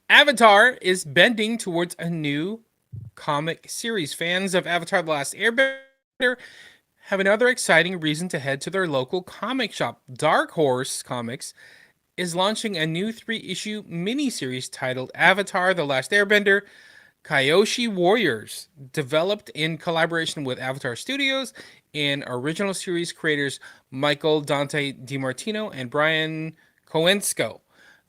Avatar is bending towards a new comic series. Fans of Avatar: The Last Airbender have another exciting reason to head to their local comic shop. Dark Horse Comics is launching a new three-issue miniseries titled Avatar: The Last Airbender Kyoshi Warriors, developed in collaboration with Avatar Studios and original series creators Michael Dante DiMartino and Bryan Konietzko.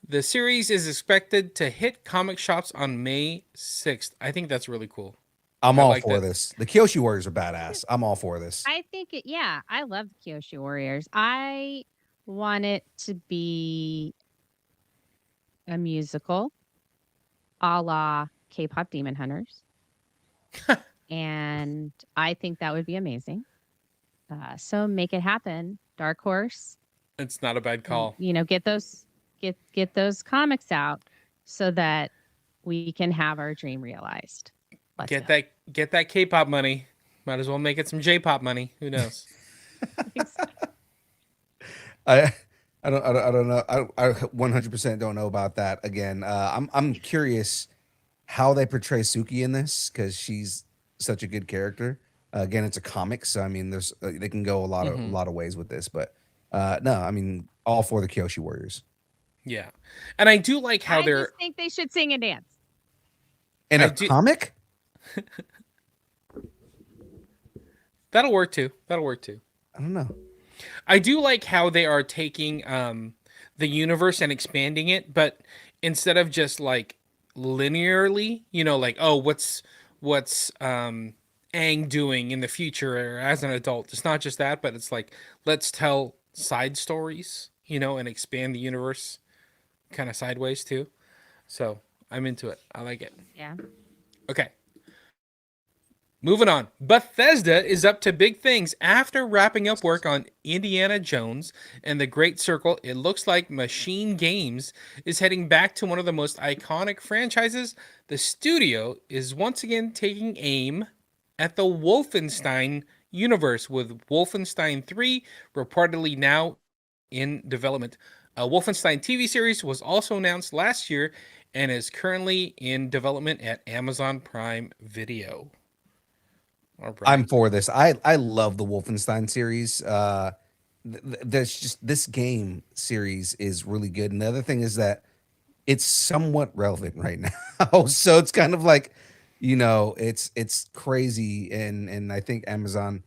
The series is expected to hit comic shops on May 6th. I think that's really cool. I'm I all like for that. this. The Kyoshi Warriors are badass. I'm all for this. I think yeah, I love the Kyoshi Warriors. I want it to be a musical a la K-pop Demon Hunters. And I think that would be amazing. So make it happen, Dark Horse. It's not a bad call. Get those comics out so that we can have our dream realized. Let's go. Get that K-pop money. Might as well make it some J-pop money. Who knows? I I don't know. I 100% don't know about that. Again, I'm curious how they portray Suki in this because she's such a good character. Again, it's a comic, so I mean, there's they can go a Mm-hmm. lot of ways with this, but no, I mean, all for the Kyoshi Warriors Yeah, and I do like how I they're. just think they should sing and dance. in I a do. comic. That'll work too. That'll work too. I don't know. I do like how they are taking the universe and expanding it, but instead of just like linearly, like oh, what's Aang doing in the future or as an adult. It's not just that, but it's like let's tell side stories, and expand the universe kind of sideways too. So I'm into it. I like it. Yeah. Okay. Moving on. Bethesda is up to big things. After wrapping up work on Indiana Jones and the Great Circle, it looks like Machine Games is heading back to one of the most iconic franchises. The studio is once again taking aim at the Wolfenstein universe, with Wolfenstein 3 reportedly now in development. A Wolfenstein TV series was also announced last year and is currently in development at Amazon Prime Video. All I'm right. for this. I love the Wolfenstein series. There's just this game series is really good, and the other thing is that it's somewhat relevant right now. So it's kind of like, it's crazy, and I think Amazon,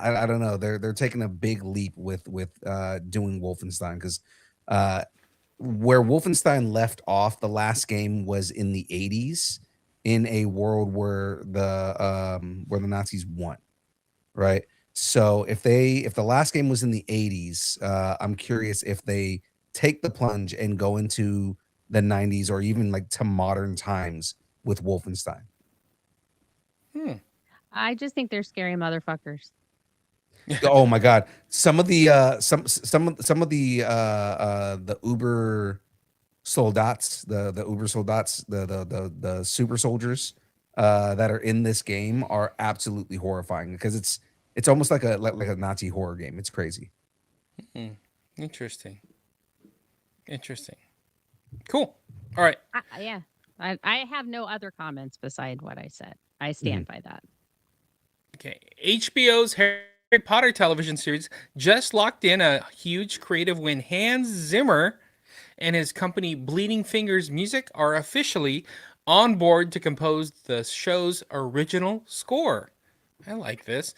I don't know, they're taking a big leap with doing Wolfenstein because uh, where Wolfenstein left off, the last game was in the 80s in a world where the Nazis won, right? So if the last game was in the 80s, I'm curious if they take the plunge and go into the 90s or even like to modern times with Wolfenstein. Hmm. I just think they're scary motherfuckers. Oh my god, some of the some of the Uber soldats, the Uber soldats, the super soldiers that are in this game are absolutely horrifying because it's almost like a Nazi horror game. It's crazy. Hmm. Interesting. Interesting. Cool. All right. Yeah. I have no other comments beside what I said. I Mhm. stand by that. Okay. HBO's Harry Potter television series just locked in a huge creative win. Hans Zimmer and his company Bleeding Fingers Music are officially on board to compose the show's original score. I like this.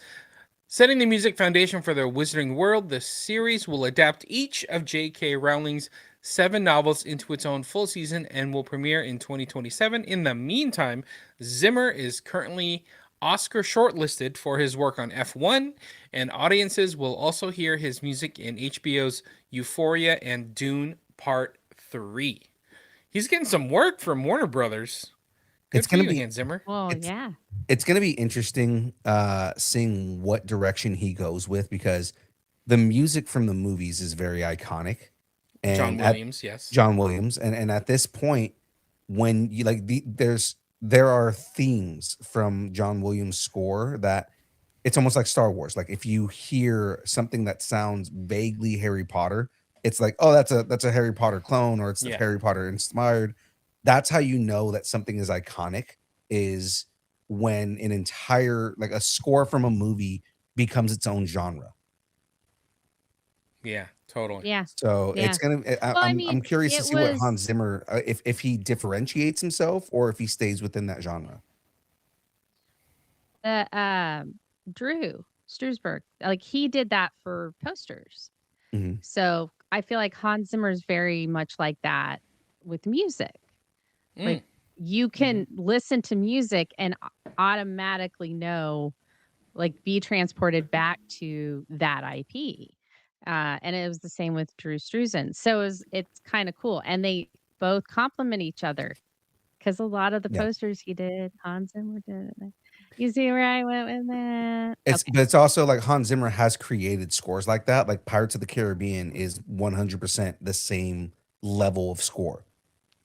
Setting the music foundation for their Wizarding World, the series will adapt each of J.K. Rowling's 7 novels into its own full season and will premiere in 2027. In the meantime, Zimmer is currently Oscar shortlisted for his work on F1, and audiences will also hear his music in HBO's Euphoria and Dune Part 3. He's getting some work from Warner Brothers. Good It's for gonna you, be Hans Zimmer. Well, it's yeah. it's gonna be interesting seeing what direction he goes with because the music from the movies is very iconic, John and at Williams, yes. John Williams, and at this point, when you like there are themes from John Williams' score that it's almost like Star Wars. Like if you hear something that sounds vaguely Harry Potter, it's like, oh, that's a Harry Potter clone or it's Yeah. Harry Potter inspired. That's how you know that something is iconic, is when an entire, like, a score from a movie becomes its own genre. Yeah, totally. Yeah. So it's Yeah. gonna. Well, I I'm mean, curious to it see what Hans was Zimmer, if he differentiates himself or if he stays within that genre. the Drew Strusberg. Like he did that for posters. Mhm. So I feel like Hans Zimmer is very much like that with music. Mm. Like you can listen to music and automatically know, like be transported back to that IP. And it was the same with Drew Struzan. So it's kind of cool. And they both complement each other because a lot of the Yeah. posters he did, Hans Zimmer did. You see where I went with that? It's Okay. but it's also like Hans Zimmer has created scores like that. Like Pirates of the Caribbean is 100% the same level of score.